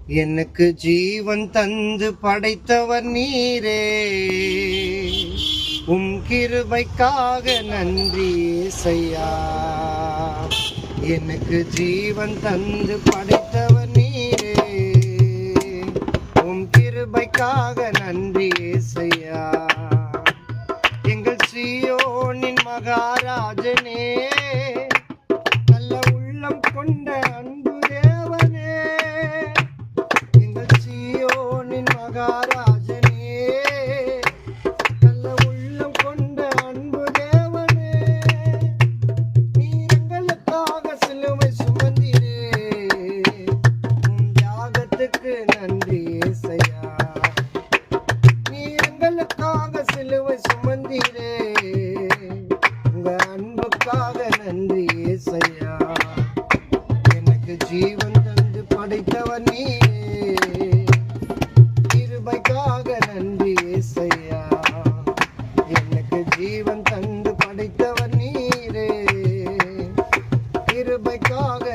எனக்கு ஜீவன் தந்து படைத்தவர் நீரே, உம் கிருபைக்காக நன்றி ஏசையா. எனக்கு ஜீவன் தந்து படைத்தவர் நீரே, உம் கிருபைக்காக நன்றி ஏசையா. எங்கள் சீயோனின் மகாராஜனே, நல்ல உள்ளம் கொண்ட அன்பு தேவனே, எங்கள் சீயோனின் மகாராஜனே, நல்ல உள்ளம் கொண்ட அன்பு தேவனே, நீர் எங்களுக்காக சிலுவை சுமந்தீரே, உம் தியாகத்துக்கு நன்றி ஏசையா. நீர் எங்களுக்காக சிலுவை சுமந்தீரே, உங்க அன்புக்காக நன்றி ஏசையா. எனக்கு ஜீவன் தந்து படைத்தவர் நீரே, கிருபைக்காக நன்றி ஏசையா. எனக்கு ஜீவன் தந்து படைத்தவர் நீரே, கிருபைக்காக